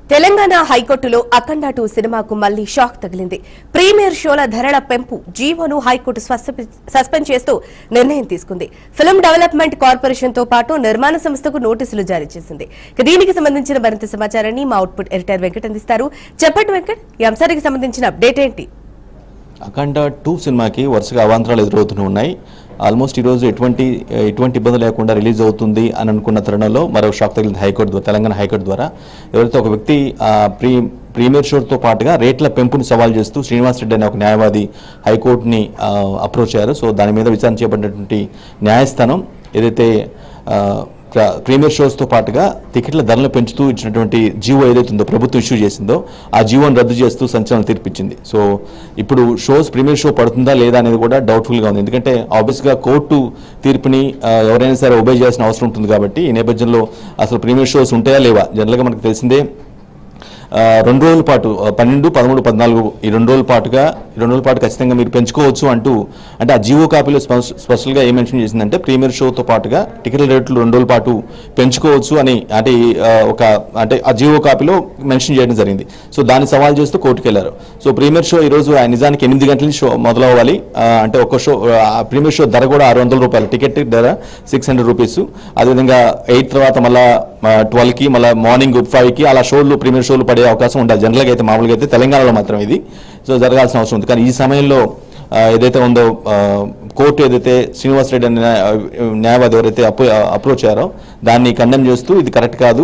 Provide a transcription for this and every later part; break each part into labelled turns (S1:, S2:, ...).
S1: తెలంగాణ హైకోర్టులో అఖండ 2 సినిమాకు మళ్లీ షాక్ తగిలింది. ప్రీమియర్ షోల ధరల పెంపు జీవోను హైకోర్టు సస్పెండ్ చేస్తూ నిర్ణయం తీసుకుంది. ఫిల్మ్ డెవలప్మెంట్ కార్పొరేషన్ తో పాటు నిర్మాణ సంస్థకు నోటీసులు జారీ చేసింది. దీనికి సంబంధించిన మరింత సమాచారాన్ని మా అవుట్పుట్ ఎడిటర్ వెంకట్ అందిస్తారు. చెప్పండి వెంకట్, ఈ అంశానికి సంబంధించిన అప్డేట్ ఏంటి?
S2: అఖండ 2 సినిమాకి వరుసగా అవాంతరాలు ఎదురవుతూ ఉన్నాయి. ఆల్మోస్ట్ ఈరోజు ఎటువంటి ఇబ్బంది లేకుండా రిలీజ్ అవుతుంది అని అనుకున్న తరుణంలో మరో షాక్ తగిలింది హైకోర్టు ద్వారా. తెలంగాణ హైకోర్టు ద్వారా ఎవరైతే ఒక వ్యక్తి ప్రీమియర్ షోతో పాటుగా రేట్ల పెంపుని సవాల్ చేస్తూ శ్రీనివాస్ రెడ్డి అనే ఒక న్యాయవాది హైకోర్టుని అప్రోచ్ అయ్యారు. సో దాని మీద విచారణ చేపట్టినటువంటి న్యాయస్థానం ఏదైతే ప్రీమియర్ షోస్తో పాటుగా టికెట్ల ధరలు పెంచుతూ ఇచ్చినటువంటి జీవో ఏదైతే ఉందో ప్రభుత్వం ఇష్యూ చేసిందో ఆ జీవోను రద్దు చేస్తూ సంచలనం తీర్పిచ్చింది. సో ఇప్పుడు ప్రీమియర్ షో పడుతుందా లేదా అనేది కూడా డౌట్ఫుల్గా ఉంది. ఎందుకంటే ఆబ్వియస్గా కోర్టు తీర్పుని ఎవరైనా సరే ఒబే చేయాల్సిన అవసరం ఉంటుంది. కాబట్టి ఈ నేపథ్యంలో అసలు ప్రీమియర్ షోస్ ఉంటాయా లేవా? జనరల్గా మనకు తెలిసిందే 2 రోజుల పాటు 12, 13, 14 ఈ 2 రోజుల పాటు ఖచ్చితంగా మీరు పెంచుకోవచ్చు అంటూ, అంటే ఆ జీవో కాపీలో స్పెషల్గా ఏం మెన్షన్ చేసిందంటే ప్రీమియర్ షోతో పాటుగా టికెట్ల రేట్లు 2 రోజుల పాటు పెంచుకోవచ్చు అని అంటే ఆ జీవో కాపీలో మెన్షన్ చేయడం జరిగింది. సో దాన్ని సవాల్ చేస్తూ కోర్టుకు వెళ్ళారు. సో ప్రీమియర్ షో ఈరోజు నిజానికి 8 గంటల షో మొదలవ్వాలి. అంటే ఒక షో ప్రీమియర్ షో ధర కూడా 600 రూపాయలు, టికెట్ ధర 600 రూపీస్. అదేవిధంగా 8 తర్వాత మళ్ళీ 12కి మళ్ళీ మార్నింగ్ 5కి అలా ప్రీమియర్ షోలు పడే అవకాశం ఉండాలి. జనరల్గా అయితే మామూలుగా అయితే తెలంగాణలో మాత్రం ఇది సో జరగాల్సిన అవసరం ఉంది. కానీ ఈ సమయంలో ఏదైతే ఉందో కోర్టు ఏదైతే శ్రీనివాస్ రెడ్డి అనే న్యాయవాది ఎవరైతే అప్రోచ్ అయ్యారో దాన్ని కండెమ్ చేస్తూ ఇది కరెక్ట్ కాదు,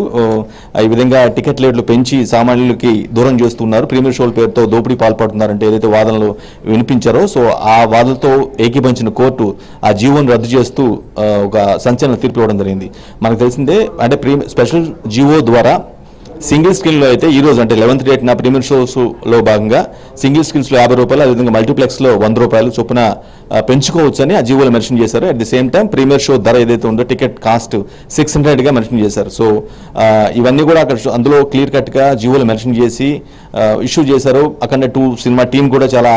S2: ఈ విధంగా టికెట్ రేట్లు పెంచి సామాన్యులకి దూరం చేస్తున్నారు, ప్రీమియర్ షోల పేరుతో దోపిడీ పాల్పడుతున్నారంటే ఏదైతే వాదనలు వినిపించారో సో ఆ వాదనతో ఏకీభవించిన కోర్టు ఆ జీవోను రద్దు చేస్తూ ఒక సంచలన తీర్పు ఇవ్వడం జరిగింది. మనకు తెలిసిందే, అంటే స్పెషల్ జీవో ద్వారా సింగిల్ స్క్రీన్లో అయితే ఈ రోజు అంటే 11th డేట్న ప్రీమియర్ షోస్లో భాగంగా సింగిల్ స్క్రీన్స్లో 50 రూపాయలు, అదేవిధంగా మల్టీప్లెక్స్లో 100 రూపాయలు చొప్పున పెంచుకోవచ్చు అని ఆ జీవోలో మెన్షన్ చేశారు. At the same time premiere show ధర ఏదైతే ఉందో టికెట్ కాస్ట్ 600గా మెన్షన్ చేశారు. సో ఇవన్నీ కూడా అక్కడ అందులో క్లియర్ కట్గా జీవోలో మెన్షన్ చేసి ఇష్యూ చేశారు. అఖండ 2 సినిమా టీం కూడా చాలా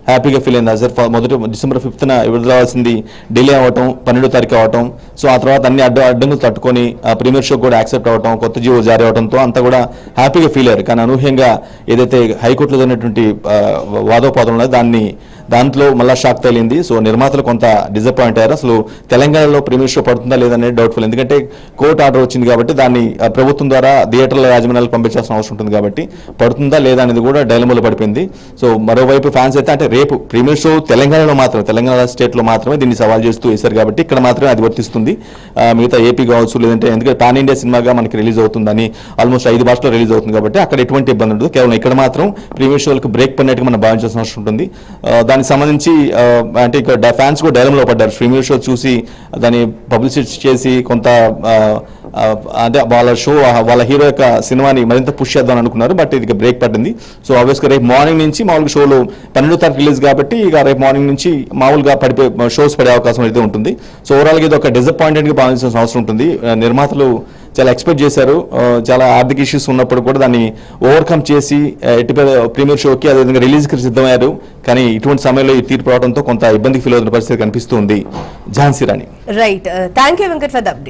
S2: హ్యాపీగా ఫీల్ అయింది. సార్ మొదటి December 5th విడుదలవాల్సింది డిలే అవ్వటం, 12వ తారీఖు అవ్వటం, సో ఆ తర్వాత అన్ని అడ్డంకులు తట్టుకొని ప్రీమియర్ షో కూడా యాక్సెప్ట్ అవ్వటం, కొత్త జీవో జారీ అవడంతో అంతా కూడా హ్యాపీగా ఫీల్ అయ్యారు. కానీ అనూహ్యంగా ఏదైతే హైకోర్టులో జరిగినటువంటి వాదోపాదం ఉన్నదో దాంట్లో మళ్ళీ షాక్ తగిలింది. సో నిర్మాతలు కొంత డిసప్పాయింట్ అయ్యారు. అసలు తెలంగాణలో ప్రీమియర్ షో పడుతుందా లేదనేది డౌట్ఫుల్. ఎందుకంటే కోర్టు ఆర్డర్ వచ్చింది కాబట్టి దాన్ని ప్రభుత్వం ద్వారా థియేటర్ల యాజమాన్యాలకు పంపించాల్సిన అవసరం ఉంటుంది. కాబట్టి పడుతుందా లేదా అనేది కూడా డైలమాలో పడిపోయింది. సో మరోవైపు ఫ్యాన్స్ అయితే అంటే రేపు ప్రీమియర్ షో తెలంగాణలో మాత్రమే, తెలంగాణ స్టేట్లో మాత్రమే దీన్ని సవాల్ చేస్తూ వేశారు కాబట్టి ఇక్కడ మాత్రమే అది వర్తిస్తుంది. మిగతా ఏపీ కావచ్చు, లేదంటే ఎందుకంటే పాన్ ఇండియా సినిమాగా మనకి రిలీజ్ అవుతుందని ఆల్మోస్ట్ 5 భాషలో రిలీజ్ అవుతుంది కాబట్టి అక్కడ ఎటువంటి ఇబ్బంది ఉండదు. కేవలం ఇక్కడ మాత్రం ప్రీమియర్ షోలకు బ్రేక్ పడినట్టుగా మనం భావించాల్సిన అవసరం ఉంటుంది. దానికి సంబంధించి అంటే ఇక్కడ ఫ్యాన్స్ కూడా డైలమాలో పడ్డారు. ప్రీమియర్ షో చూసి దాన్ని పబ్లిసిటీ చేసి కొంత అంటే వాళ్ళ హీరో యొక్క సినిమాని మరింత పుష్ చేద్దాం అనుకున్నారు. బట్ ఇది బ్రేక్ పడింది. సో ఆబ్వియస్గా రేపు మార్నింగ్ నుంచి మామూలుగా షోలు 12వ తారీఖు రిలీజ్ కాబట్టి ఇక రేపు మార్నింగ్ నుంచి మామూలుగా షోస్ పడే అవకాశం అయితే ఉంటుంది. సో ఓవరాల్గా ఇది ఒక డిసప్పాయింటెడ్గా భావించాల్సిన అవసరం ఉంటుంది. నిర్మాతలు చాలా ఎక్స్పెక్ట్ చేశారు. చాలా ఆర్థిక ఇష్యూస్ ఉన్నప్పుడు కూడా దాన్ని ఓవర్కమ్ చేసి ప్రీమియర్ షోకి అదేవిధంగా రిలీజ్కి సిద్ధమయ్యారు. కానీ ఇటువంటి సమయంలో ఈ తీర్పు రావడంతో కొంత ఇబ్బందికి ఫీల్ అవుతున్న పరిస్థితి కనిపిస్తుంది. Jhansi Rani.
S1: Right, thank you Venkat for the update.